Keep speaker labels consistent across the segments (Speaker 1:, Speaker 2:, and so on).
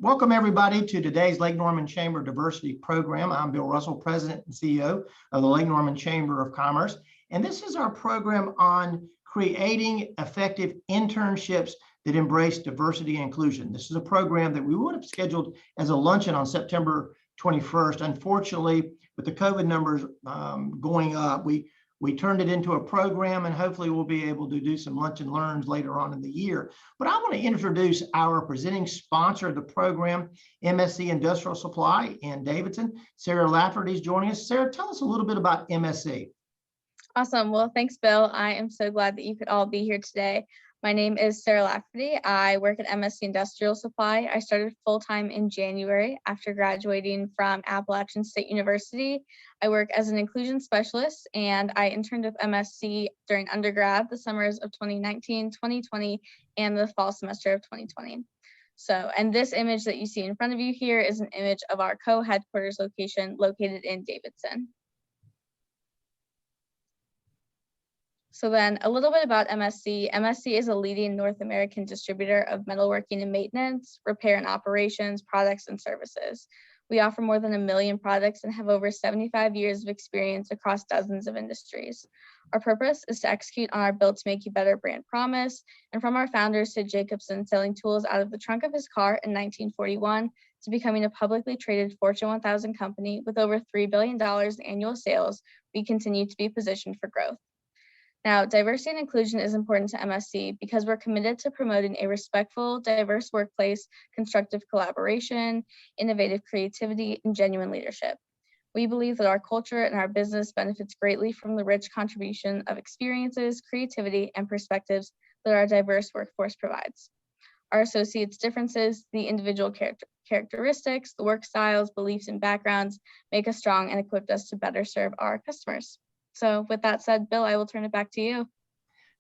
Speaker 1: Welcome everybody to today's Lake Norman Chamber Diversity Program. I'm Bill Russell, President and CEO of the Lake Norman Chamber of Commerce. And this is our program on creating effective internships that embrace diversity and inclusion. This is a program that we would have scheduled as a luncheon on September 21st. Unfortunately, with the COVID numbers going up, we turned it into a program, and hopefully we'll be able to do some lunch and learns later on in the year. But I want to introduce our presenting sponsor of the program, MSC Industrial Supply in Davidson. Sarah Lafferty is joining us. Sarah, tell us a little bit about MSC.
Speaker 2: Awesome. Well, thanks, Bill. I am so glad that you could all be here today. My name is Sarah Lafferty. I work at MSC Industrial Supply. I started full-time in January after graduating from Appalachian State University. I work as an inclusion specialist, and I interned with MSC during undergrad the summers of 2019, 2020, and the fall semester of 2020. And this image that you see in front of you here is an image of our co-headquarters location located in Davidson. So then a little bit about MSC. MSC is a leading North American distributor of metalworking and maintenance, repair and operations, products and services. We offer more than 1 million products and have over 75 years of experience across dozens of industries. Our purpose is to execute on our Built to Make You Better brand promise. And from our founder, Sid Jacobson, selling tools out of the trunk of his car in 1941 to becoming a publicly traded Fortune 1000 company with over $3 billion in annual sales, we continue to be positioned for growth. Now, diversity and inclusion is important to MSC because we're committed to promoting a respectful, diverse workplace, constructive collaboration, innovative creativity, and genuine leadership. We believe that our culture and our business benefits greatly from the rich contribution of experiences, creativity, and perspectives that our diverse workforce provides. Our associates' differences, the individual characteristics, the work styles, beliefs, and backgrounds make us strong and equip us to better serve our customers. So with that said, Bill, I will turn it back to you.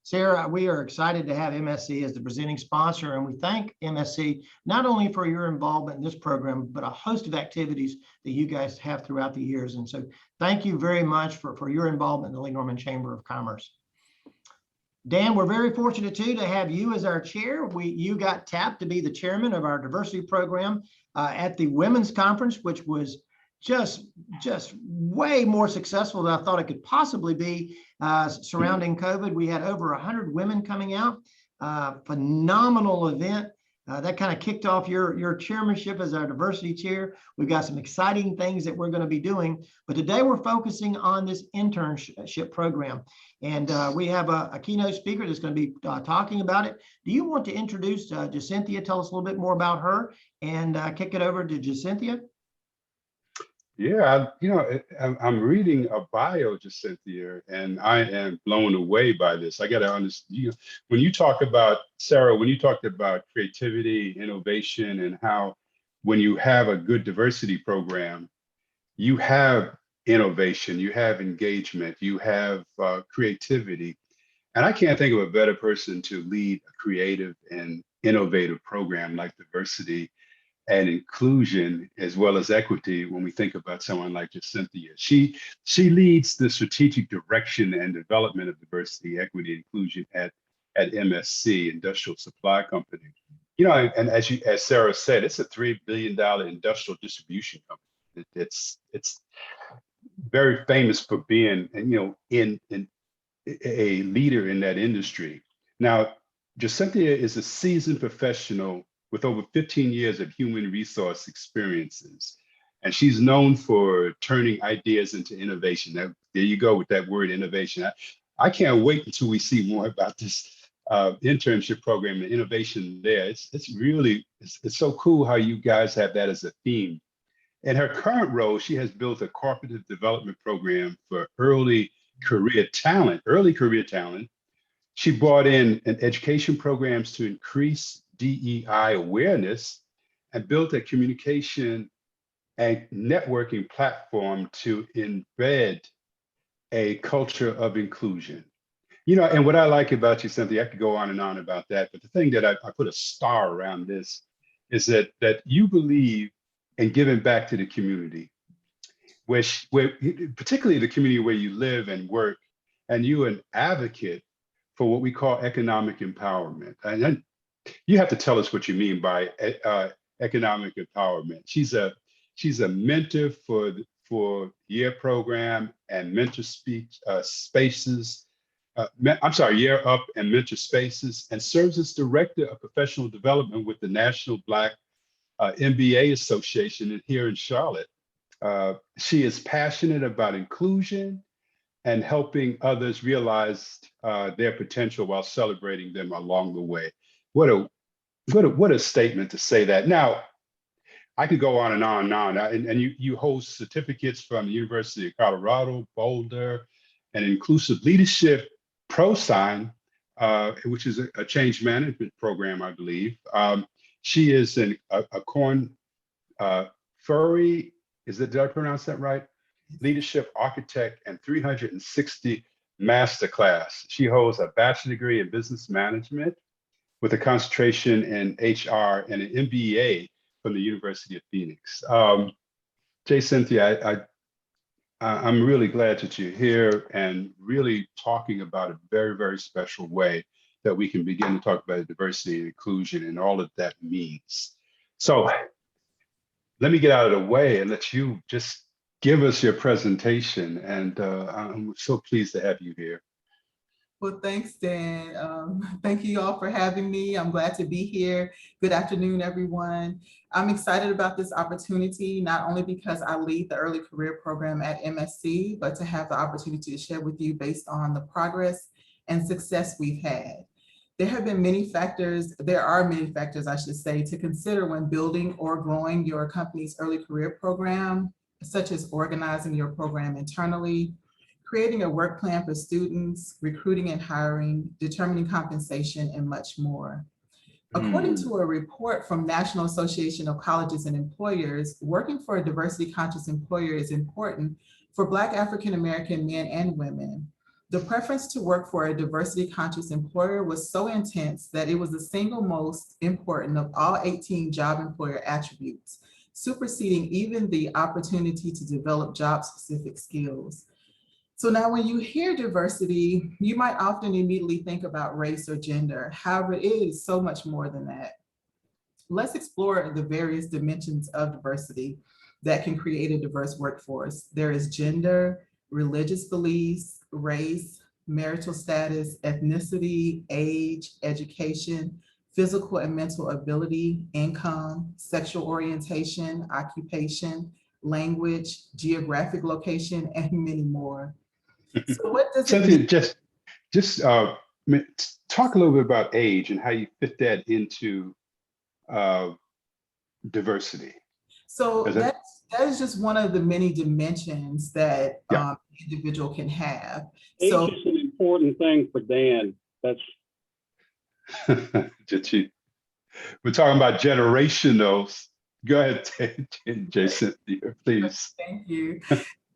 Speaker 1: Sarah, we are excited to have MSC as the presenting sponsor, and we thank MSC not only for your involvement in this program, but a host of activities that you guys have throughout the years. And so thank you very much for your involvement in the Lake Norman Chamber of Commerce. Dan, we're very fortunate too to have you as our chair. You got tapped to be the chairman of our diversity program at the Women's Conference, which was just way more successful than I thought it could possibly be surrounding COVID. We had over 100 women coming out, phenomenal event. That kind of kicked off your chairmanship as our diversity chair. We've got some exciting things that we're going to be doing, but today we're focusing on this internship program. And we have a keynote speaker that's going to be talking about it. Do you want to introduce JaCynthia? Tell us a little bit more about her and kick it over to JaCynthia.
Speaker 3: Yeah, I'm reading a bio, JaCynthia, and I am blown away by this. I got to understand, when you talk about, Sarah, when you talked about creativity, innovation, and how when you have a good diversity program, you have innovation, you have engagement, you have creativity. And I can't think of a better person to lead a creative and innovative program like diversity and inclusion, as well as equity, when we think about someone like JaCynthia. She leads the strategic direction and development of diversity, equity, inclusion at MSC Industrial Supply Company. And as Sarah said, it's a $3 billion industrial distribution company. It's very famous for being, in a leader in that industry. Now, JaCynthia is a seasoned professional with over 15 years of human resource experiences. And she's known for turning ideas into innovation. Now, there you go with that word, innovation. I can't wait until we see more about this internship program and innovation there. It's so cool how you guys have that as a theme. In her current role, she has built a cooperative development program for early career talent. She brought in education programs to increase DEI awareness and built a communication and networking platform to embed a culture of inclusion. And what I like about you, Cynthia, I could go on and on about that, but the thing that I put a star around this is that you believe in giving back to the community, where particularly the community where you live and work, and you're an advocate for what we call economic empowerment. And then you have to tell us what you mean by economic empowerment. She's a mentor for Year Program and Mentor Spaces. Year Up and Mentor Spaces, and serves as Director of Professional Development with the National Black MBA Association here in Charlotte. She is passionate about inclusion and helping others realize their potential while celebrating them along the way. What a statement to say that. Now, I could go on and on and on. And you hold certificates from the University of Colorado, Boulder, and Inclusive Leadership ProSign, which is a change management program, I believe. She is a Corn Furry, did I pronounce that right? Leadership Architect and 360 Masterclass. She holds a bachelor's degree in business management with a concentration in HR and an MBA from the University of Phoenix. JaCynthia, I'm really glad that you're here and really talking about a very, very special way that we can begin to talk about diversity and inclusion and all that that means. So let me get out of the way and let you just give us your presentation. And I'm so pleased to have you here.
Speaker 4: Well, thanks, Dan. Thank you all for having me. I'm glad to be here. Good afternoon, everyone. I'm excited about this opportunity, not only because I lead the early career program at MSC, but to have the opportunity to share with you based on the progress and success we've had. There are many factors, I should say, to consider when building or growing your company's early career program, such as organizing your program internally, creating a work plan for students, recruiting and hiring, determining compensation, and much more. According to a report from National Association of Colleges and Employers, working for a diversity-conscious employer is important for Black African-American men and women. The preference to work for a diversity-conscious employer was so intense that it was the single most important of all 18 job employer attributes, superseding even the opportunity to develop job-specific skills. So now when you hear diversity, you might often immediately think about race or gender. However, it is so much more than that. Let's explore the various dimensions of diversity that can create a diverse workforce. There is gender, religious beliefs, race, marital status, ethnicity, age, education, physical and mental ability, income, sexual orientation, occupation, language, geographic location, and many more. So what does it mean?
Speaker 3: Just talk a little bit about age and how you fit that into diversity.
Speaker 4: So that is just one of the many dimensions that an individual can have.
Speaker 5: Age is an important thing for Dan. That's
Speaker 3: we're talking about generationals. Go ahead, JaCynthia, please.
Speaker 4: Thank you.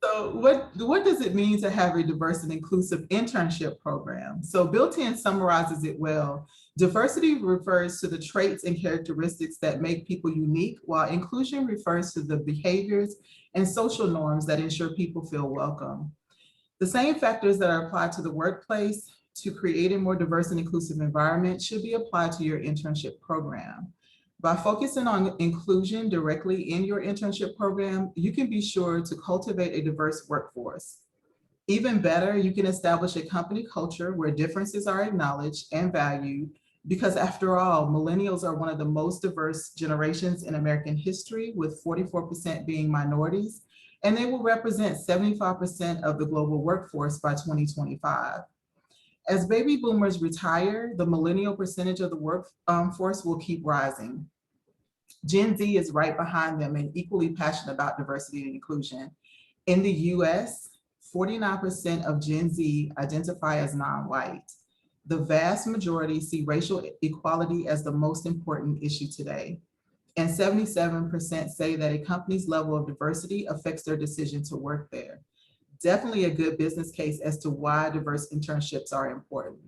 Speaker 4: So what does it mean to have a diverse and inclusive internship program? So Built-In summarizes it well. Diversity refers to the traits and characteristics that make people unique, while inclusion refers to the behaviors and social norms that ensure people feel welcome. The same factors that are applied to the workplace to create a more diverse and inclusive environment should be applied to your internship program. By focusing on inclusion directly in your internship program, you can be sure to cultivate a diverse workforce. Even better, you can establish a company culture where differences are acknowledged and valued, because after all, millennials are one of the most diverse generations in American history, with 44% being minorities, and they will represent 75% of the global workforce by 2025. As baby boomers retire, the millennial percentage of the workforce will keep rising. Gen Z is right behind them and equally passionate about diversity and inclusion. In the US, 49% of Gen Z identify as non-white. The vast majority see racial equality as the most important issue today. And 77% say that a company's level of diversity affects their decision to work there. Definitely a good business case as to why diverse internships are important.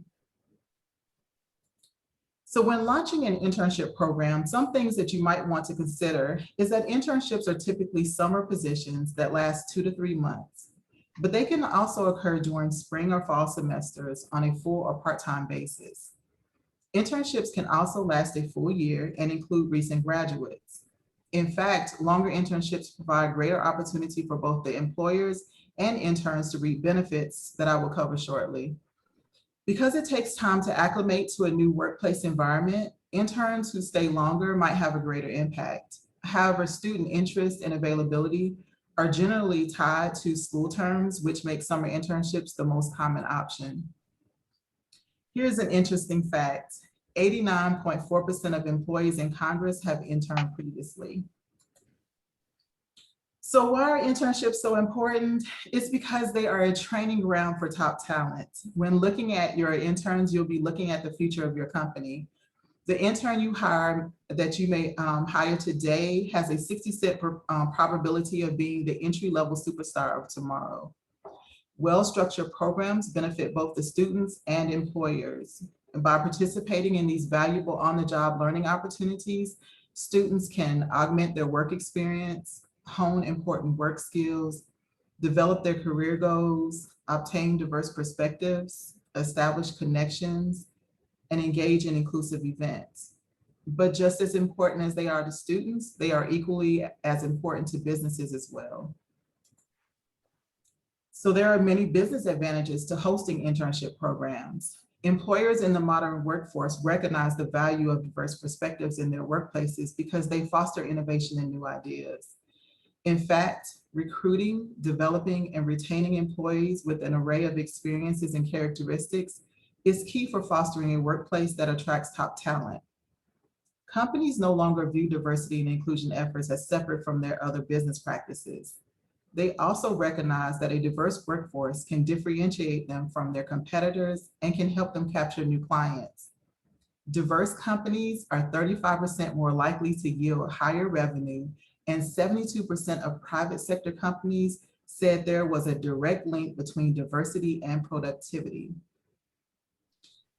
Speaker 4: So when launching an internship program, some things that you might want to consider is that internships are typically summer positions that last 2 to 3 months, but they can also occur during spring or fall semesters on a full or part-time basis. Internships can also last a full year and include recent graduates. In fact, longer internships provide greater opportunity for both the employers and interns to reap benefits that I will cover shortly. Because it takes time to acclimate to a new workplace environment, interns who stay longer might have a greater impact. However, student interest and availability are generally tied to school terms, which makes summer internships the most common option. Here's an interesting fact. 89.4% of employees in Congress have interned previously. So why are internships so important? It's because they are a training ground for top talent. When looking at your interns, you'll be looking at the future of your company. The intern you hire that you may hire today has a 60% probability of being the entry-level superstar of tomorrow. Well-structured programs benefit both the students and employers. And by participating in these valuable on-the-job learning opportunities, students can augment their work experience, hone important work skills, develop their career goals, obtain diverse perspectives, establish connections, and engage in inclusive events. But just as important as they are to students, they are equally as important to businesses as well. So there are many business advantages to hosting internship programs. Employers in the modern workforce recognize the value of diverse perspectives in their workplaces because they foster innovation and new ideas. In fact, recruiting, developing, and retaining employees with an array of experiences and characteristics is key for fostering a workplace that attracts top talent. Companies no longer view diversity and inclusion efforts as separate from their other business practices. They also recognize that a diverse workforce can differentiate them from their competitors and can help them capture new clients. Diverse companies are 35% more likely to yield higher revenue, and 72% of private sector companies said there was a direct link between diversity and productivity.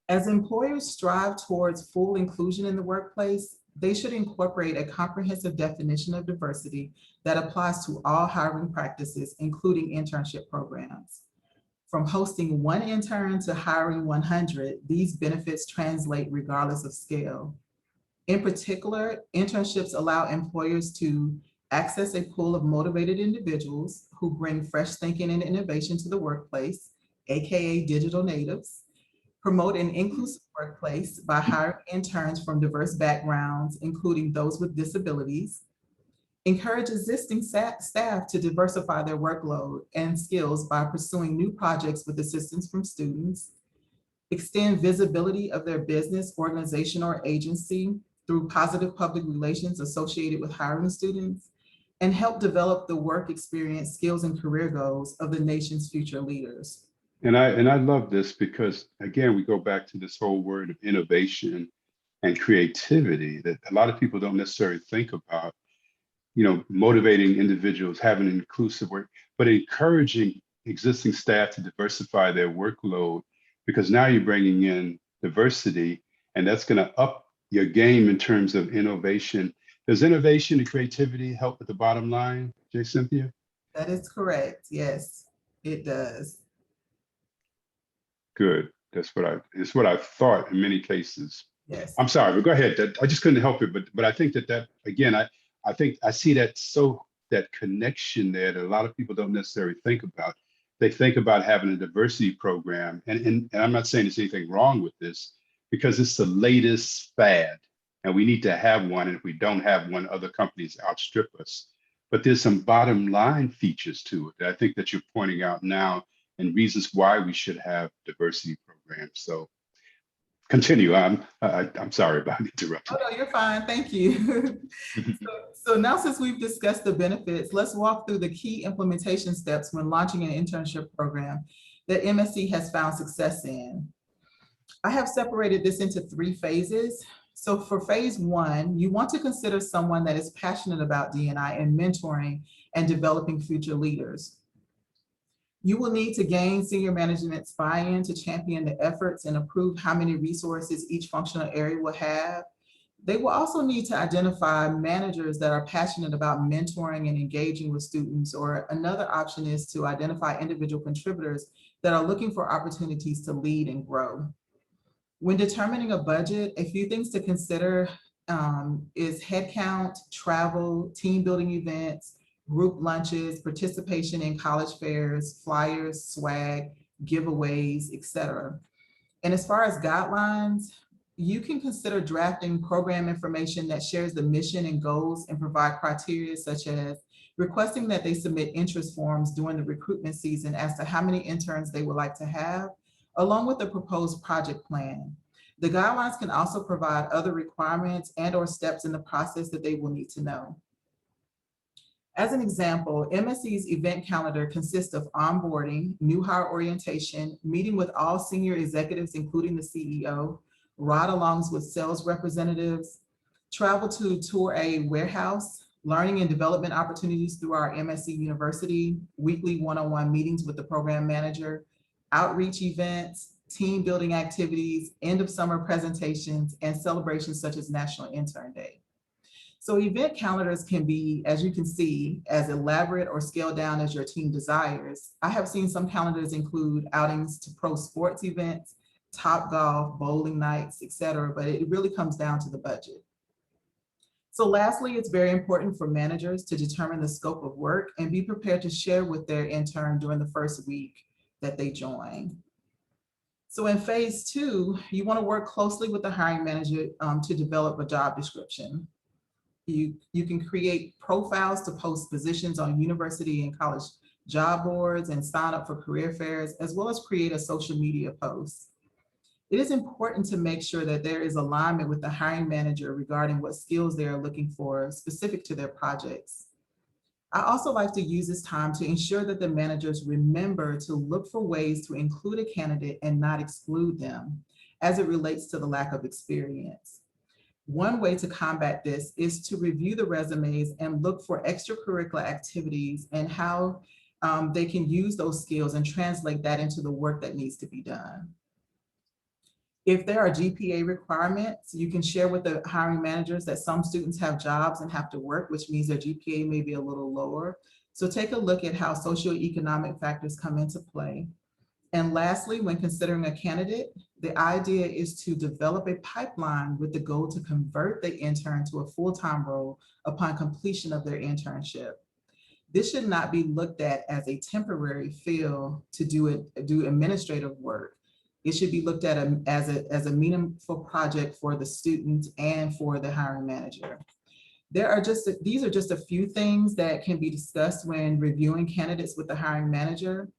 Speaker 4: As employers strive towards full inclusion in the workplace, they should incorporate a comprehensive definition of diversity that applies to all hiring practices, including internship programs. From hosting one intern to hiring 100, these benefits translate regardless of scale. In particular, internships allow employers to access a pool of motivated individuals who bring fresh thinking and innovation to the workplace, AKA digital natives, promote an inclusive workplace by hiring interns from diverse backgrounds, including those with disabilities, encourage existing staff to diversify their workload and skills by pursuing new projects with assistance from students, extend visibility of their business, organization, or agency through positive public relations associated with hiring students, and help develop the work experience, skills, and career goals of the nation's future leaders.
Speaker 3: And I love this because, again, we go back to this whole word of innovation and creativity that a lot of people don't necessarily think about, you know, motivating individuals, having an inclusive work, but encouraging existing staff to diversify their workload, because now you're bringing in diversity, and that's going to up your game in terms of innovation. Does innovation and creativity help with the bottom line, JaCynthia?
Speaker 4: That is correct. Yes, it does.
Speaker 3: Good. It's what I thought in many cases.
Speaker 4: Yes.
Speaker 3: I'm sorry, but go ahead. I just couldn't help it. But I think that again, I think I see that connection there that a lot of people don't necessarily think about. They think about having a diversity program, and I'm not saying there's anything wrong with this, because it's the latest fad, and we need to have one. And if we don't have one, other companies outstrip us. But there's some bottom line features to it that I think that you're pointing out now, and reasons why we should have diversity programs. So continue. I'm sorry about interrupting.
Speaker 4: Oh, no, you're fine. Thank you. So now, since we've discussed the benefits, let's walk through the key implementation steps when launching an internship program that MSC has found success in. I have separated this into 3 phases. So for phase 1, you want to consider someone that is passionate about D&I and mentoring and developing future leaders. You will need to gain senior management's buy-in to champion the efforts and approve how many resources each functional area will have. They will also need to identify managers that are passionate about mentoring and engaging with students, or another option is to identify individual contributors that are looking for opportunities to lead and grow. When determining a budget, a few things to consider is headcount, travel, team building events, group lunches, participation in college fairs, flyers, swag, giveaways, etc. And as far as guidelines, you can consider drafting program information that shares the mission and goals and provide criteria such as requesting that they submit interest forms during the recruitment season as to how many interns they would like to have, along with the proposed project plan. The guidelines can also provide other requirements and/or steps in the process that they will need to know. As an example, MSC's event calendar consists of onboarding, new hire orientation, meeting with all senior executives, including the CEO, ride-alongs with sales representatives, travel to tour a warehouse, learning and development opportunities through our MSC University, weekly one-on-one meetings with the program manager, outreach events, team building activities, end of summer presentations, and celebrations such as National Intern Day. So event calendars can be, as you can see, as elaborate or scaled down as your team desires. I have seen some calendars include outings to pro sports events, top golf, bowling nights, etc., but it really comes down to the budget. So lastly, it's very important for managers to determine the scope of work and be prepared to share with their intern during the first week that they join. So in phase 2, you want to work closely with the hiring manager to develop a job description. You can create profiles to post positions on university and college job boards and sign up for career fairs, as well as create a social media post. It is important to make sure that there is alignment with the hiring manager regarding what skills they are looking for specific to their projects. I also like to use this time to ensure that the managers remember to look for ways to include a candidate and not exclude them as it relates to the lack of experience. One way to combat this is to review the resumes and look for extracurricular activities and how they can use those skills and translate that into the work that needs to be done. If there are GPA requirements, you can share with the hiring managers that some students have jobs and have to work, which means their GPA may be a little lower. So take a look at how socioeconomic factors come into play. And lastly, when considering a candidate, the idea is to develop a pipeline with the goal to convert the intern to a full-time role upon completion of their internship. This should not be looked at as a temporary fill to do administrative work. It should be looked at as a meaningful project for the student and for the hiring manager. These are just a few things that can be discussed when reviewing candidates with the hiring manager.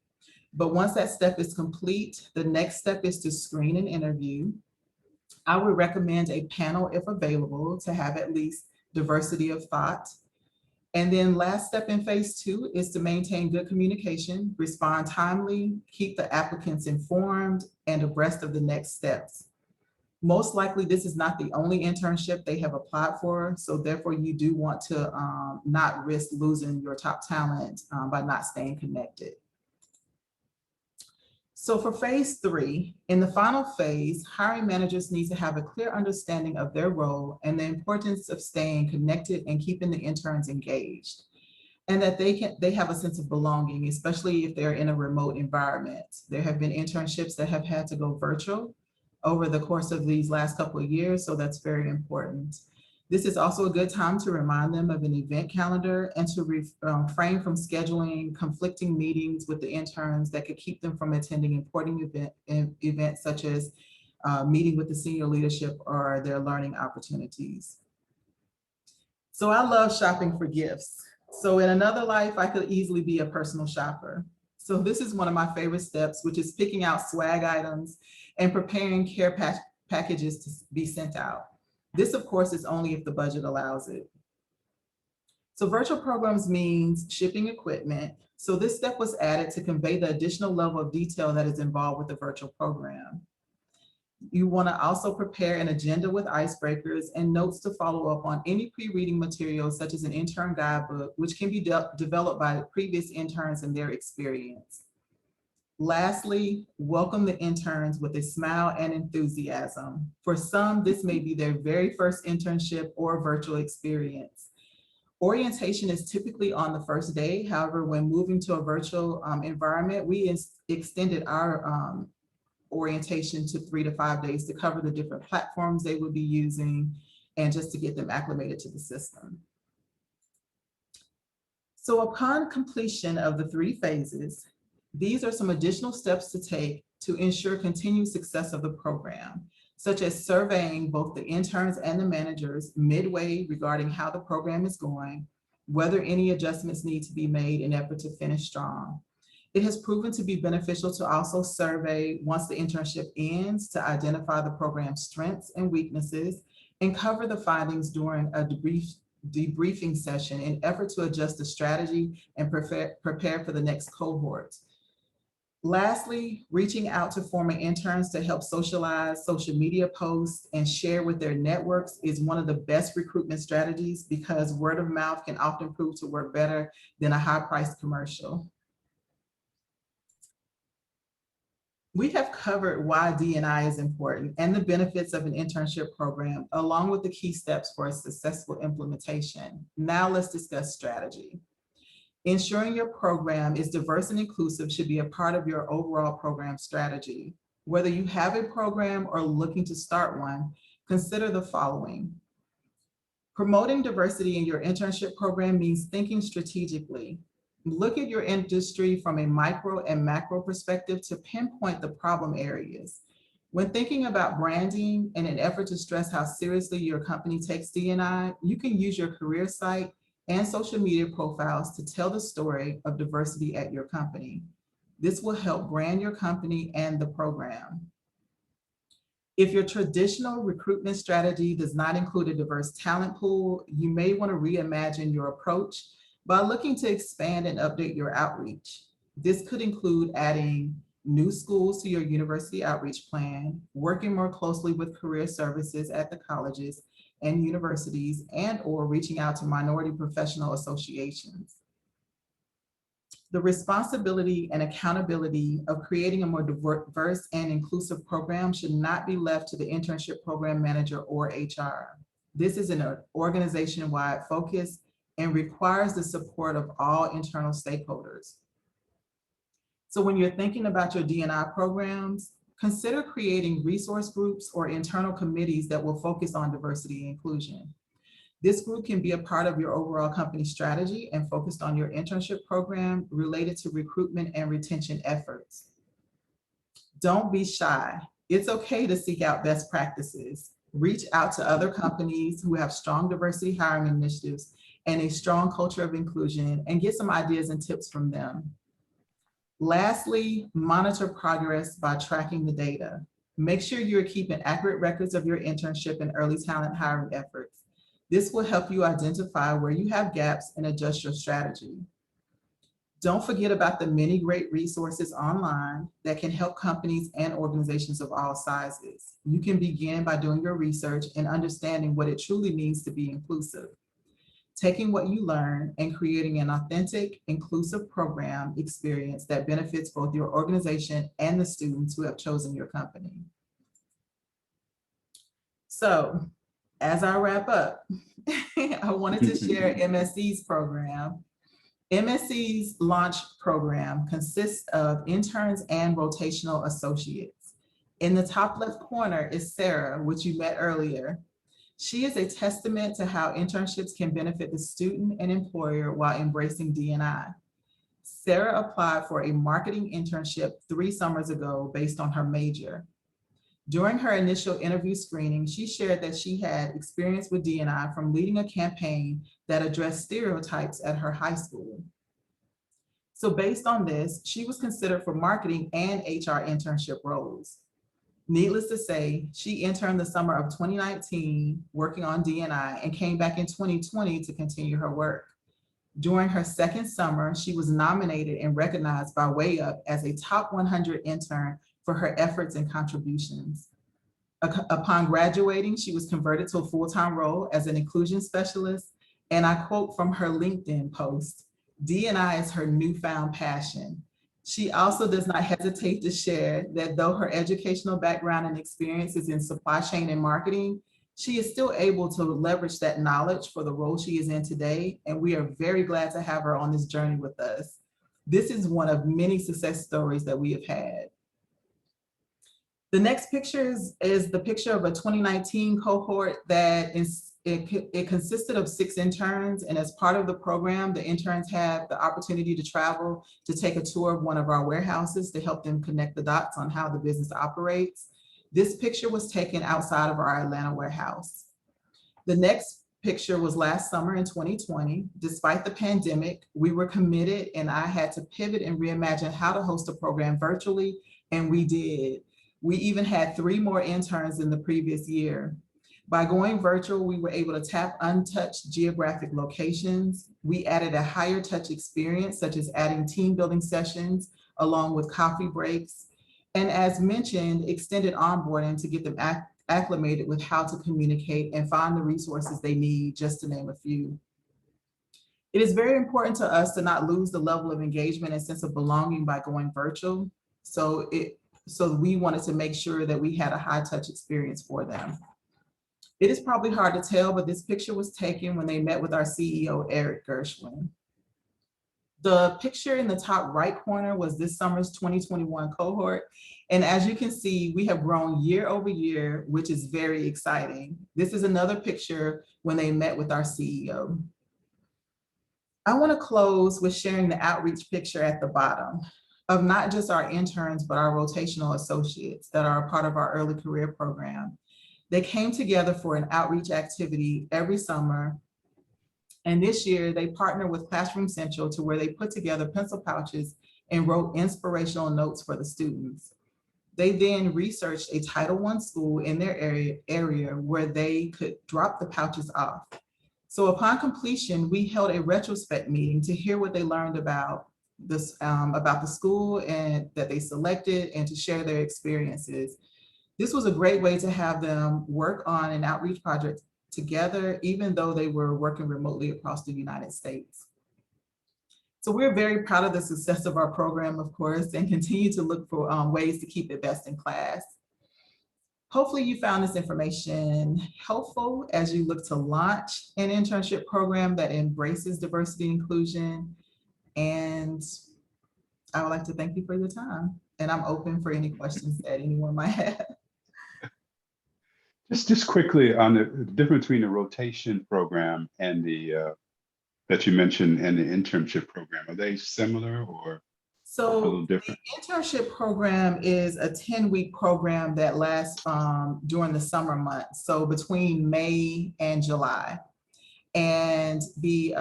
Speaker 4: But once that step is complete, the next step is to screen and interview. I would recommend a panel if available to have at least diversity of thought. And then last step in phase 2 is to maintain good communication, respond timely, keep the applicants informed and abreast of the next steps. Most likely this is not the only internship they have applied for, so therefore you do want to not risk losing your top talent by not staying connected. So for phase 3, in the final phase, hiring managers need to have a clear understanding of their role and the importance of staying connected and keeping the interns engaged, and that they have a sense of belonging, especially if they're in a remote environment. There have been internships that have had to go virtual over the course of these last couple of years, so that's very important. This is also a good time to remind them of an event calendar and to refrain from scheduling conflicting meetings with the interns that could keep them from attending important events such as meeting with the senior leadership or their learning opportunities. So I love shopping for gifts. So in another life, I could easily be a personal shopper. So this is one of my favorite steps, which is picking out swag items and preparing care packages to be sent out. This, of course, is only if the budget allows it. So virtual programs means shipping equipment. So this step was added to convey the additional level of detail that is involved with the virtual program. You want to also prepare an agenda with icebreakers and notes to follow up on any pre-reading materials, such as an intern guidebook, which can be developed by previous interns and their experience. Lastly, welcome the interns with a smile and enthusiasm. For some, this may be their very first internship or virtual experience. Orientation is typically on the first day. However, when moving to a virtual environment, we extended our orientation to 3 to 5 days to cover the different platforms they would be using and just to get them acclimated to the system. So upon completion of the 3 phases, these are some additional steps to take to ensure continued success of the program, such as surveying both the interns and the managers midway regarding how the program is going, whether any adjustments need to be made in effort to finish strong. It has proven to be beneficial to also survey once the internship ends to identify the program's strengths and weaknesses and cover the findings during a debriefing session in effort to adjust the strategy and prepare for the next cohort. Lastly, reaching out to former interns to help socialize social media posts and share with their networks is one of the best recruitment strategies because word of mouth can often prove to work better than a high-priced commercial. We have covered why D&I is important and the benefits of an internship program, along with the key steps for a successful implementation. Now let's discuss strategy. Ensuring your program is diverse and inclusive should be a part of your overall program strategy. Whether you have a program or looking to start one, consider the following. Promoting diversity in your internship program means thinking strategically. Look at your industry from a micro and macro perspective to pinpoint the problem areas. When thinking about branding in an effort to stress how seriously your company takes D&I, you can use your career site and social media profiles to tell the story of diversity at your company. This will help brand your company and the program. If your traditional recruitment strategy does not include a diverse talent pool, you may want to reimagine your approach by looking to expand and update your outreach. This could include adding new schools to your university outreach plan, working more closely with career services at the colleges and universities, and or reaching out to minority professional associations. The responsibility and accountability of creating a more diverse and inclusive program should not be left to the internship program manager or HR. This is an organization-wide focus and requires the support of all internal stakeholders. So when you're thinking about your D&I programs, consider creating resource groups or internal committees that will focus on diversity and inclusion. This group can be a part of your overall company strategy and focused on your internship program related to recruitment and retention efforts. Don't be shy. It's okay to seek out best practices. Reach out to other companies who have strong diversity hiring initiatives and a strong culture of inclusion and get some ideas and tips from them. Lastly, monitor progress by tracking the data. Make sure you're keeping accurate records of your internship and early talent hiring efforts. This will help you identify where you have gaps and adjust your strategy. Don't forget about the many great resources online that can help companies and organizations of all sizes. You can begin by doing your research and understanding what it truly means to be inclusive. Taking what you learn and creating an authentic, inclusive program experience that benefits both your organization and the students who have chosen your company. So, as I wrap up, I wanted to share MSC's program. MSC's launch program consists of interns and rotational associates. In the top left corner is Sarah, which you met earlier. She is a testament to how internships can benefit the student and employer while embracing D&I. Sarah applied for a marketing internship 3 summers ago based on her major. During her initial interview screening, she shared that she had experience with D&I from leading a campaign that addressed stereotypes at her high school. So based on this, she was considered for marketing and HR internship roles. Needless to say, she interned the summer of 2019 working on D&I and came back in 2020 to continue her work. During her second summer, she was nominated and recognized by Way Up as a top 100 intern for her efforts and contributions. Upon graduating, she was converted to a full-time role as an inclusion specialist, and I quote from her LinkedIn post, "D&I is her newfound passion." She also does not hesitate to share that though her educational background and experience is in supply chain and marketing, she is still able to leverage that knowledge for the role she is in today, and we are very glad to have her on this journey with us. This is one of many success stories that we have had. The next picture is the picture of a 2019 cohort that is it consisted of 6 interns, and as part of the program, the interns had the opportunity to travel to take a tour of one of our warehouses to help them connect the dots on how the business operates. This picture was taken outside of our Atlanta warehouse. The next picture was last summer in 2020. Despite the pandemic, we were committed, and I had to pivot and reimagine how to host a program virtually, and we did. We even had 3 more interns than the previous year. By going virtual, we were able to tap untouched geographic locations. We added a higher touch experience, such as adding team building sessions along with coffee breaks. And as mentioned, extended onboarding to get them acclimated with how to communicate and find the resources they need, just to name a few. It is very important to us to not lose the level of engagement and sense of belonging by going virtual. So we wanted to make sure that we had a high touch experience for them. It is probably hard to tell, but this picture was taken when they met with our CEO, Eric Gershwin. The picture in the top right corner was this summer's 2021 cohort. And as you can see, we have grown year over year, which is very exciting. This is another picture when they met with our CEO. I want to close with sharing the outreach picture at the bottom of not just our interns, but our rotational associates that are a part of our early career program. They came together for an outreach activity every summer. And this year they partnered with Classroom Central to where they put together pencil pouches and wrote inspirational notes for the students. They then researched a Title I school in their area where they could drop the pouches off. So upon completion, we held a retrospect meeting to hear what they learned about the school and that they selected, and to share their experiences. This was a great way to have them work on an outreach project together, even though they were working remotely across the United States. So we're very proud of the success of our program, of course, and continue to look for ways to keep it best in class. Hopefully you found this information helpful as you look to launch an internship program that embraces diversity and inclusion. And I would like to thank you for your time. And I'm open for any questions that anyone might have.
Speaker 3: Just quickly on the difference between the rotation program and the that you mentioned and the internship program. Are they similar or a
Speaker 4: So
Speaker 3: little different?
Speaker 4: the internship program is a 10-week program that lasts during the summer months, so between May and July. And the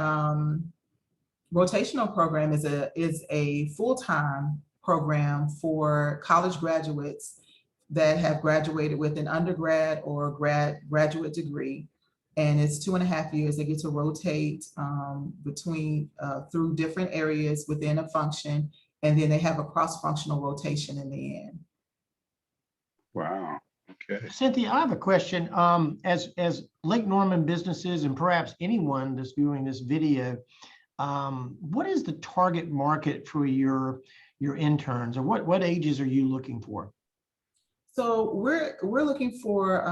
Speaker 4: rotational program is a full-time program for college graduates that have graduated with an undergrad or graduate degree. And it's 2.5 years. They get to rotate through different areas within a function, and then they have a cross-functional rotation in the end.
Speaker 3: Wow. Okay.
Speaker 1: Cynthia, I have a question. As Lake Norman businesses, and perhaps anyone that's viewing this video, what is the target market for your interns, or what ages are you looking for?
Speaker 4: So we're looking for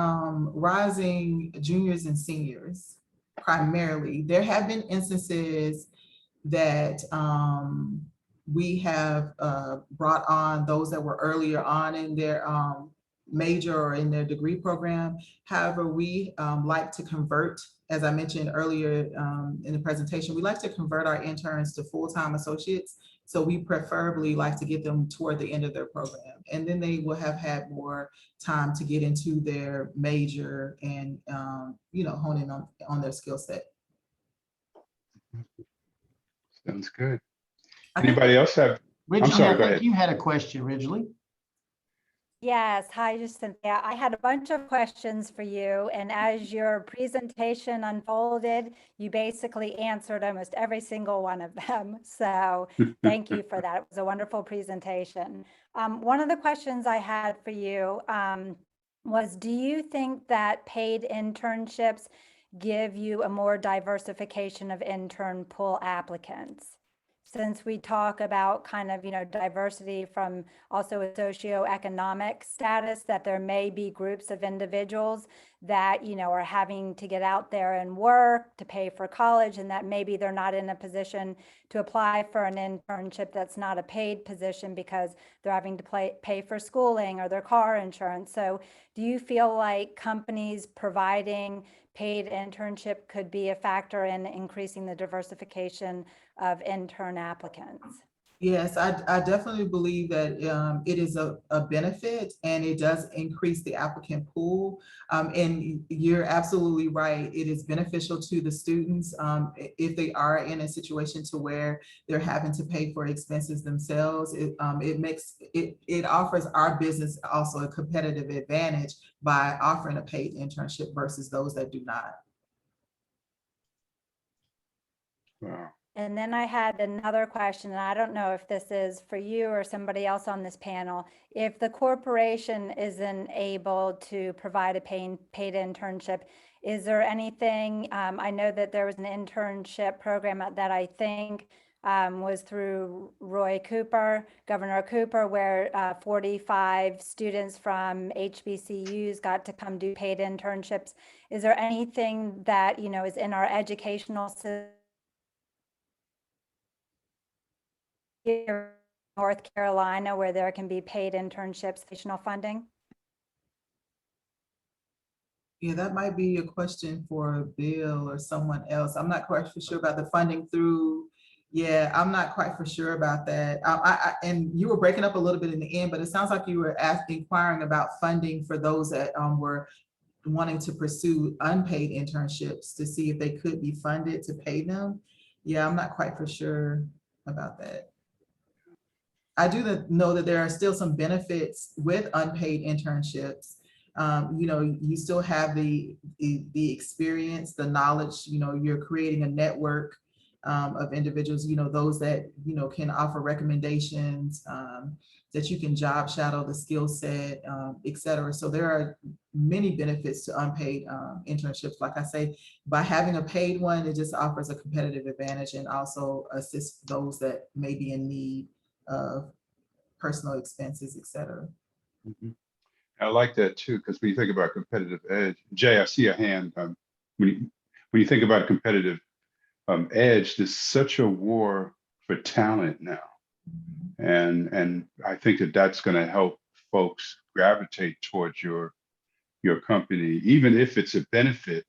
Speaker 4: rising juniors and seniors primarily. There have been instances that we have brought on those that were earlier on in their major or in their degree program. However, we like to convert, as I mentioned earlier in the presentation, we like to convert our interns to full-time associates. So we preferably like to get them toward the end of their program, and then they will have had more time to get into their major and hone in on their skill set.
Speaker 3: Sounds good. Anybody else have?
Speaker 1: Ridgely,
Speaker 3: I'm sorry,
Speaker 1: I
Speaker 3: go
Speaker 1: think
Speaker 3: ahead.
Speaker 1: you had a question, Ridgely.
Speaker 6: Yes, hi, JaCynthia. I had a bunch of questions for you, and as your presentation unfolded, you basically answered almost every single one of them. So thank you for that. It was a wonderful presentation. One of the questions I had for you was, do you think that paid internships give you a more diversification of intern pool applicants? Since we talk about kind of, diversity from also a socioeconomic status, that there may be groups of individuals that, you know, are having to get out there and work to pay for college, and that maybe they're not in a position to apply for an internship that's not a paid position because they're having to pay for schooling or their car insurance. So do you feel like companies providing paid internship could be a factor in increasing the diversification of intern applicants?
Speaker 4: Yes, I definitely believe that it is a benefit, and it does increase the applicant pool. And you're absolutely right. It is beneficial to the students if they are in a situation to where they're having to pay for expenses themselves. It offers our business also a competitive advantage by offering a paid internship versus those that do not.
Speaker 3: Wow.
Speaker 6: And then I had another question, and I don't know if this is for you or somebody else on this panel. If the corporation isn't able to provide a paid internship, is there anything, I know that there was an internship program that I think was through Governor Cooper, where 45 students from HBCUs got to come do paid internships. Is there anything that, you know, is in our educational system here in North Carolina where there can be paid internships, additional funding?
Speaker 4: Yeah, that might be a question for Bill or someone else. I'm not quite for sure about the funding through. Yeah, I'm not quite for sure about that. And you were breaking up a little bit in the end, but it sounds like you were inquiring about funding for those that were wanting to pursue unpaid internships to see if they could be funded to pay them. Yeah, I'm not quite for sure about that. I do know that there are still some benefits with unpaid internships. You know, you still have the experience, the knowledge, you know, you're creating a network of individuals, you know, those that, you know, can offer recommendations, that you can job shadow the skill set, et cetera. So there are many benefits to unpaid internships. Like I say, by having a paid one, it just offers a competitive advantage and also assists those that may be in need of personal expenses, et cetera.
Speaker 3: Mm-hmm. I like that too, because when you think about competitive edge, Jay, I see a hand. When you think about competitive edge, there's such a war for talent now, and I think that that's going to help folks gravitate towards your company, even if it's a benefit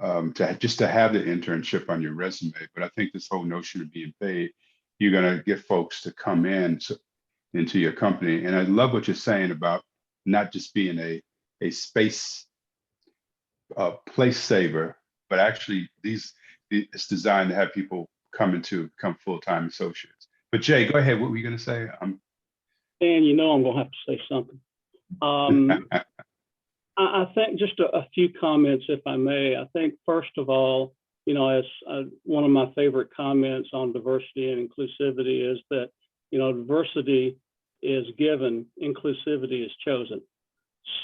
Speaker 3: to have the internship on your resume. But I think this whole notion of being paid, you're going to get folks to come into your company. And I love what you're saying about not just being a space place saver, but actually it's designed to have people become full-time associates. But Jay, go ahead. What were you going to say?
Speaker 5: Dan, you know I'm going to have to say something. I think just a few comments, if I may. I think, first of all, you know, as one of my favorite comments on diversity and inclusivity is that, you know, diversity is given, inclusivity is chosen.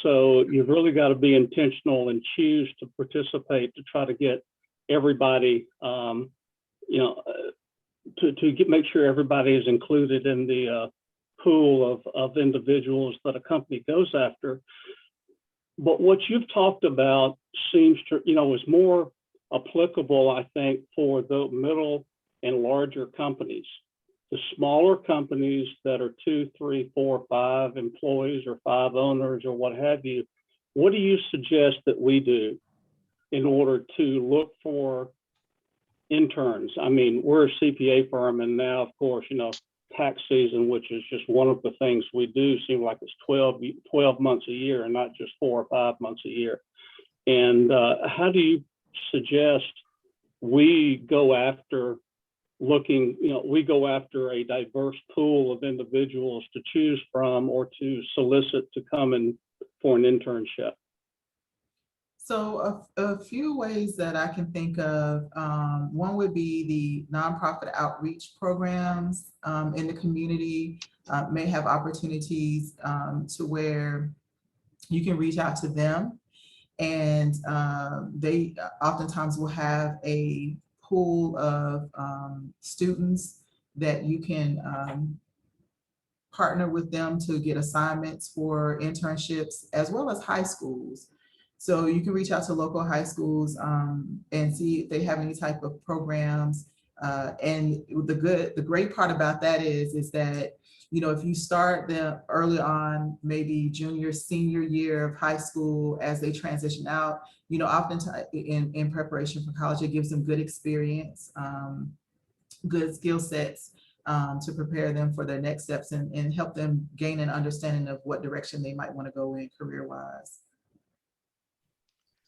Speaker 5: So you've really got to be intentional and choose to participate to try to get everybody, you know, make sure everybody is included in the pool of individuals that a company goes after. But what you've talked about seems to, you know, is more applicable, I think, for the middle and larger companies. The smaller companies that are 2, 3, 4, 5 employees or 5 owners or what have you, what do you suggest that we do in order to look for interns? I mean, we're a CPA firm, and now, of course, you know, tax season, which is just one of the things we do, seem like it's 12 months a year and not just 4 or 5 months a year. And how do you suggest we go after we go after a diverse pool of individuals to choose from or to solicit to come in for an internship?
Speaker 4: So a few ways that I can think of, one would be the nonprofit outreach programs in the community may have opportunities to where you can reach out to them, and they oftentimes will have a pool of students that you can partner with them to get assignments for internships, as well as high schools. So you can reach out to local high schools and see if they have any type of programs. And the great part about that is that, you know, if you start them early on, maybe junior, senior year of high school, as they transition out, you know, oftentimes in preparation for college, it gives them good experience, good skill sets to prepare them for their next steps and help them gain an understanding of what direction they might want to go in career-wise.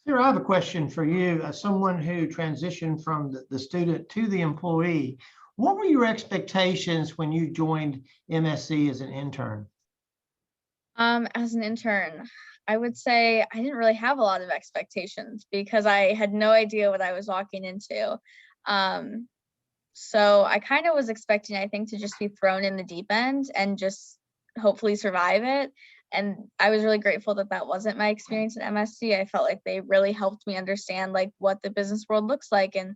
Speaker 1: Sarah, I have a question for you. As someone who transitioned from the student to the employee, what were your expectations when you joined MSC as an intern?
Speaker 2: As an intern, I would say I didn't really have a lot of expectations because I had no idea what I was walking into. So I kind of was expecting, I think, to just be thrown in the deep end and just hopefully survive it. And I was really grateful that that wasn't my experience at MSC. I felt like they really helped me understand like what the business world looks like and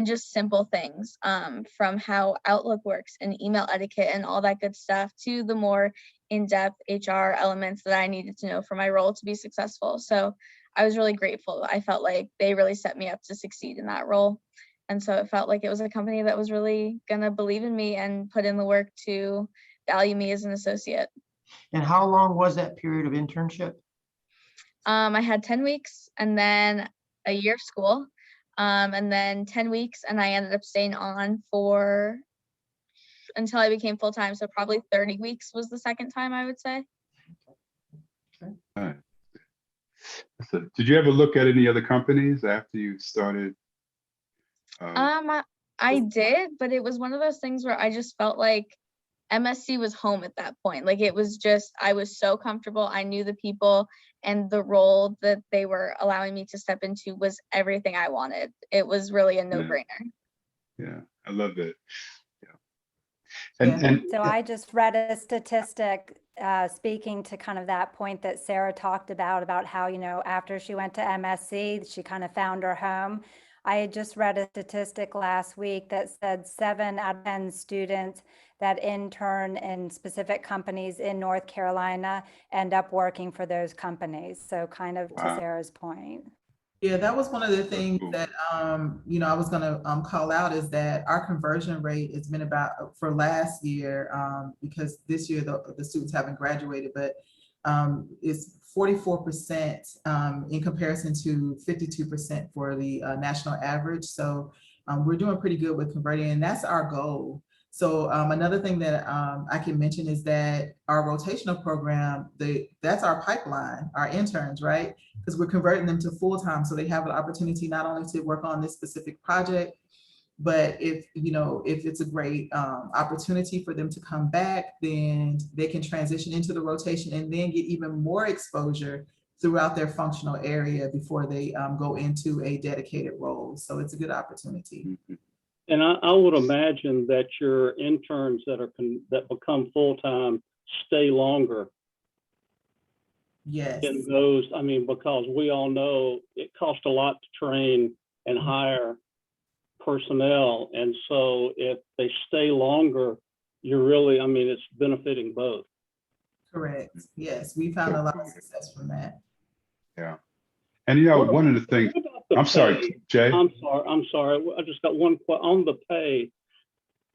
Speaker 2: just simple things, from how Outlook works and email etiquette and all that good stuff to the more in-depth HR elements that I needed to know for my role to be successful. So I was really grateful. I felt like they really set me up to succeed in that role. And so it felt like it was a company that was really gonna believe in me and put in the work to value me as an associate.
Speaker 1: And how long was that period of internship?
Speaker 2: I had 10 weeks and then a year of school, and then 10 weeks, and I ended up staying on for until I became full-time. So probably 30 weeks was the second time, I would say.
Speaker 3: All right. So, did you ever look at any other companies after you started?
Speaker 2: I did, but it was one of those things where I just felt like MSC was home at that point. Like it was just, I was so comfortable. I knew the people, and the role that they were allowing me to step into was everything I wanted. It was really a no-brainer.
Speaker 3: Yeah, I love that.
Speaker 4: Yeah.
Speaker 3: And
Speaker 6: So I just read a statistic speaking to kind of that point that Sarah talked about how, you know, after she went to MSC, she kind of found her home. I had just read a statistic last week that said 7 out of 10 students that intern in specific companies in North Carolina end up working for those companies. So kind of to Sarah's point.
Speaker 4: Yeah, that was one of the things that, you know, I was gonna call out is that our conversion rate has been about, for last year, because this year the students haven't graduated, but it's 44% in comparison to 52% for the national average. So we're doing pretty good with converting, and that's our goal. So another thing that I can mention is that our rotational program, that's our pipeline, our interns, right? Because we're converting them to full-time, so they have an opportunity not only to work on this specific project, but if it's a great opportunity for them to come back, then they can transition into the rotation and then get even more exposure throughout their functional area before they go into a dedicated role. So it's a good opportunity.
Speaker 5: And I would imagine that your interns that become full-time stay longer.
Speaker 4: Yes.
Speaker 5: In those, I mean, because we all know it costs a lot to train and hire personnel. And so if they stay longer, you're really, I mean, it's benefiting both.
Speaker 4: Correct. Yes, we found a lot of success from that.
Speaker 3: yeah. And you know, one of the things, I'm sorry, Jay.
Speaker 5: I'm sorry. I just got one question on the pay.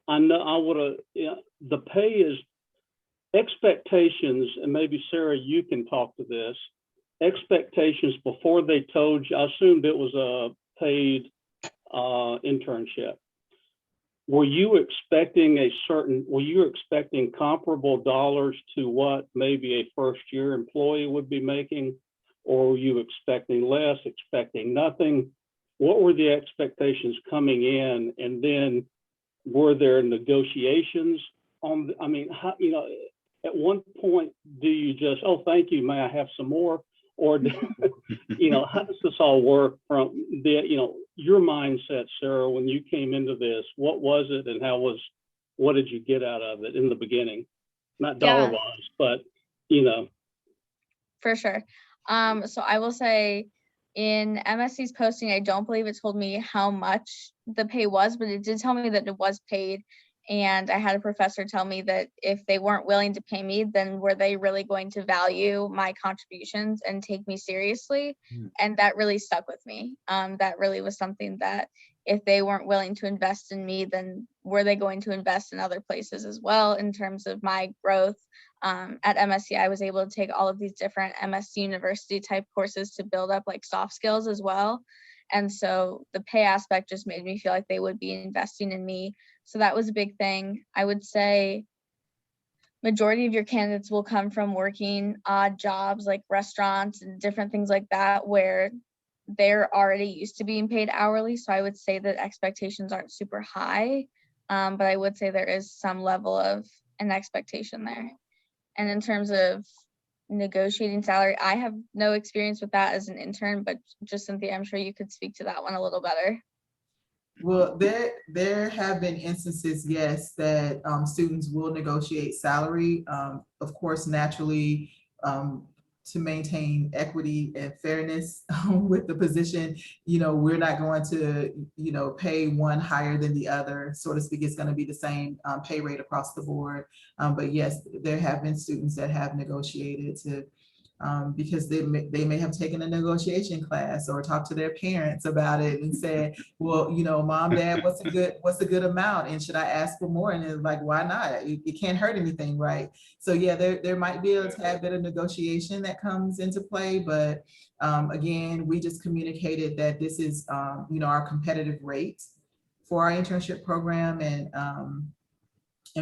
Speaker 5: I know I would have, yeah, the pay is expectations, and maybe Sarah, you can talk to this. Expectations before they told you, I assumed it was a paid internship. Were you expecting comparable dollars to what maybe a first year employee would be making? Or were you expecting less, expecting nothing? What were the expectations coming in? And then were there negotiations on, I mean, how, you know, at one point, do you just, oh, thank you, may I have some more? Or, you know, how does this all work from the, you know, your mindset, Sarah, when you came into this? What was it, and what did you get out of it in the beginning? Not dollar-wise, but, you know.
Speaker 2: For sure. So I will say in MSC's posting, I don't believe it told me how much the pay was, but it did tell me that it was paid. And I had a professor tell me that if they weren't willing to pay me, then were they really going to value my contributions and take me seriously? And that really stuck with me. That really was something that if they weren't willing to invest in me, then were they going to invest in other places as well in terms of my growth? At MSC, I was able to take all of these different MSc university type courses to build up like soft skills as well. And so the pay aspect just made me feel like they would be investing in me. So that was a big thing. I would say majority of your candidates will come from working odd jobs like restaurants and different things like that, where they're already used to being paid hourly. So I would say that expectations aren't super high, but I would say there is some level of an expectation there. And in terms of negotiating salary, I have no experience with that as an intern, but JaCynthia, I'm sure you could speak to that one a little better.
Speaker 4: Well, there have been instances, yes, that students will negotiate salary. Of course, naturally, to maintain equity and fairness with the position, we're not going to, pay one higher than the other, so to speak. It's going to be the same pay rate across the board. But yes, there have been students that have negotiated to, because they may have taken a negotiation class or talked to their parents about it and said, well, mom, dad, what's a good amount? And should I ask for more? And it's like, why not? It can't hurt anything, right? So yeah, there might be a tad bit of negotiation that comes into play, but again, we just communicated that this is, our competitive rate for our internship program, and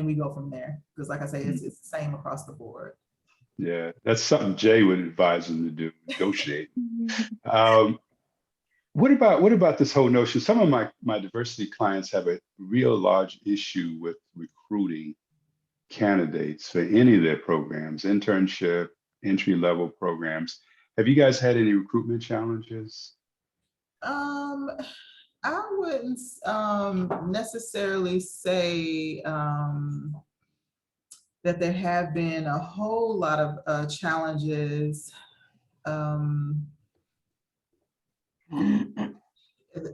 Speaker 4: we go from there. Because like I say, it's the same across the board.
Speaker 3: Yeah, that's something Jay would advise them to do, negotiate. What about this whole notion? Some of my diversity clients have a real large issue with recruiting candidates for any of their programs, internship, entry-level programs. Have you guys had any recruitment challenges?
Speaker 4: I wouldn't necessarily say that there have been a whole lot of challenges. If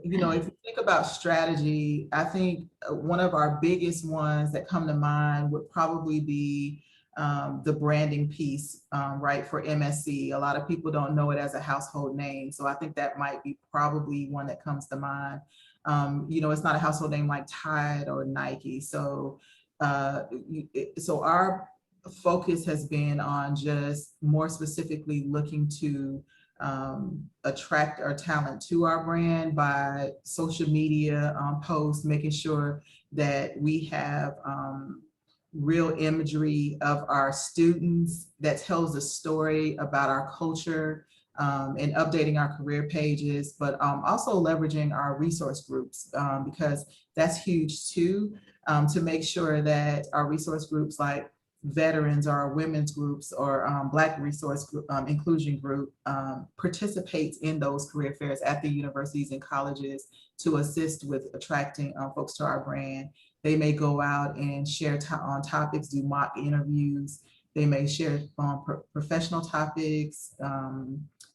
Speaker 4: you think about strategy, I think one of our biggest ones that come to mind would probably be the branding piece, right, for MSC. A lot of people don't know it as a household name. So I think that might be probably one that comes to mind. It's not a household name like Tide or Nike. So our focus has been on just more specifically looking to attract our talent to our brand by social media posts, making sure that we have real imagery of our students that tells a story about our culture, and updating our career pages, but also leveraging our resource groups, because that's huge too, to make sure that our resource groups like veterans or our women's groups or Black resource group, inclusion group participates in those career fairs at the universities and colleges to assist with attracting folks to our brand. They may go out and share on topics, do mock interviews. They may share professional topics,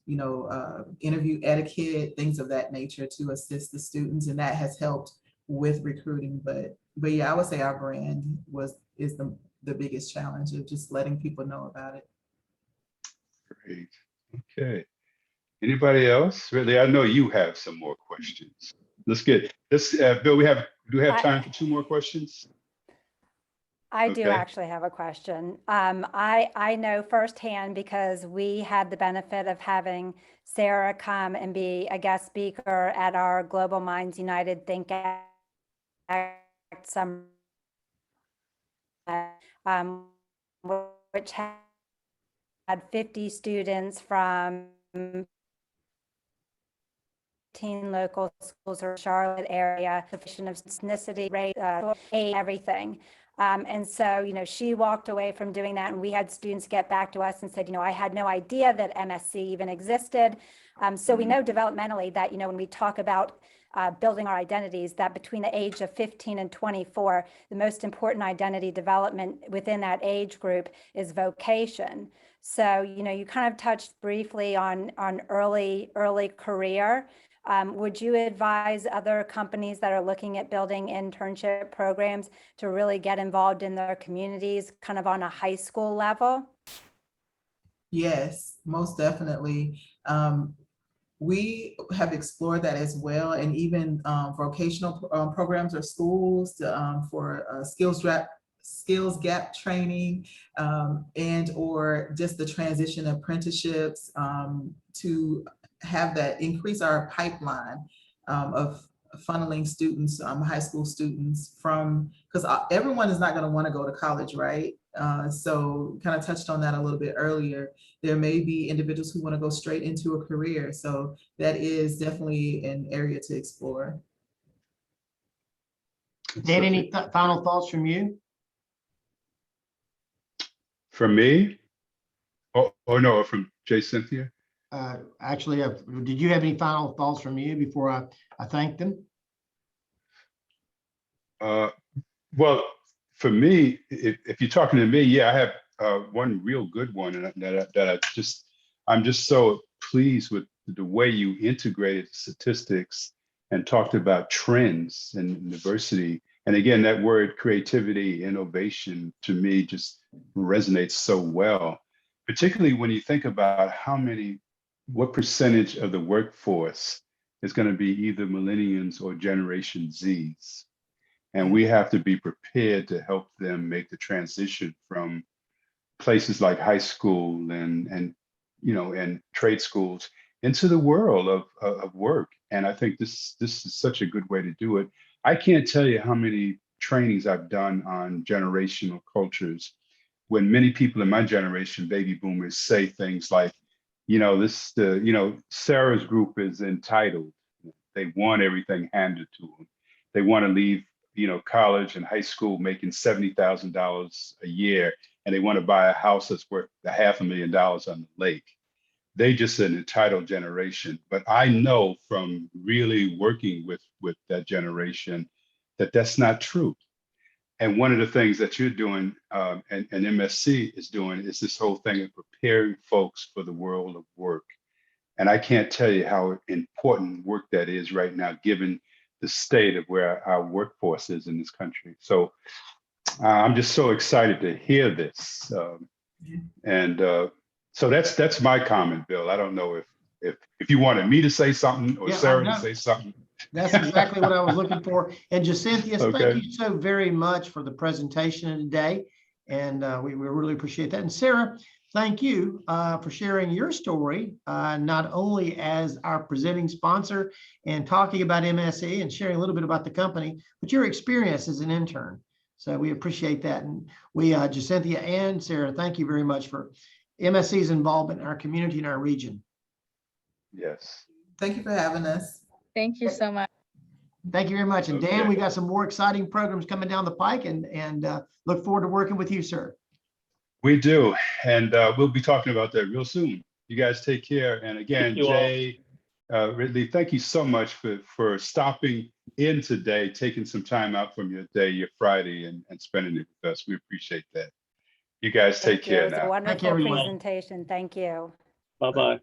Speaker 4: interview etiquette, things of that nature to assist the students, and that has helped with recruiting. But yeah, I would say our brand is the biggest challenge of just letting people know about it.
Speaker 3: Great. Okay. Anybody else? Really, I know you have some more questions. Let's get this. Bill, do we have time for 2 more questions?
Speaker 6: I do actually have a question. I know firsthand because we had the benefit of having Sarah come and be a guest speaker at our Global Minds United Think Act Summer, which had 50 students from 18 local schools or Charlotte area, definition of ethnicity, race, age, everything. And so, she walked away from doing that, and we had students get back to us and said, I had no idea that MSC even existed. So we know developmentally that, when we talk about building our identities, that between the age of 15 and 24, the most important identity development within that age group is vocation. So, you kind of touched briefly on early career. Would you advise other companies that are looking at building internship programs to really get involved in their communities kind of on a high school level?
Speaker 4: Yes, most definitely. We have explored that as well, and even vocational programs or schools for skills gap training, and or just the transition apprenticeships to have that increase our pipeline of funneling students, high school students from, because everyone is not going to want to go to college, right? So kind of touched on that a little bit earlier. There may be individuals who want to go straight into a career. So that is definitely an area to explore.
Speaker 1: Dan, any final thoughts from you?
Speaker 3: From me? Oh no, from JaCynthia?
Speaker 1: Actually, did you have any final thoughts from you before I thank them?
Speaker 3: Well, for me, if you're talking to me, yeah, I have one real good one, and I'm just so pleased with the way you integrated statistics and talked about trends and diversity. And again, that word creativity, innovation, to me just resonates so well, particularly when you think about what percentage of the workforce is going to be either millennials or Generation Zs. And we have to be prepared to help them make the transition from places like high school and trade schools into the world of work. And I think this is such a good way to do it. I can't tell you how many trainings I've done on generational cultures when many people in my generation, baby boomers, say things like, Sarah's group is entitled. They want everything handed to them. They want to leave, college and high school making $70,000 a year, and they want to buy a house that's worth $500,000 on the lake. They just an entitled generation. But I know from really working with that generation that that's not true. And one of the things that you're doing and MSC is doing is this whole thing of preparing folks for the world of work. And I can't tell you how important work that is right now, given the state of where our workforce is in this country. So I'm just so excited to hear this. So that's my comment, Bill. I don't know if you wanted me to say something or Sarah to say something.
Speaker 1: That's exactly what I was looking for. And JaCynthia,
Speaker 3: Okay.
Speaker 1: Thank you so very much for the presentation today. And we really appreciate that. And Sarah, thank you for sharing your story, not only as our presenting sponsor and talking about MSC and sharing a little bit about the company, but your experience as an intern. So we appreciate that. And we, JaCynthia and Sarah, thank you very much for MSC's involvement in our community and our region.
Speaker 3: Yes.
Speaker 4: Thank you for having us.
Speaker 2: Thank you so much.
Speaker 1: Thank you very much. And Dan,
Speaker 3: Okay.
Speaker 1: we got some more exciting programs coming down the pike and look forward to working with you, sir.
Speaker 3: We do. And we'll be talking about that real soon. You guys take care. And again,
Speaker 5: Thank you all.
Speaker 3: Jay, Ridley, thank you so much for stopping in today, taking some time out from your day, your Friday, and spending it with us. We appreciate that. You guys take care
Speaker 6: It was
Speaker 3: now.
Speaker 6: a wonderful
Speaker 1: everyone.
Speaker 6: presentation. Thank you.
Speaker 5: Bye-bye.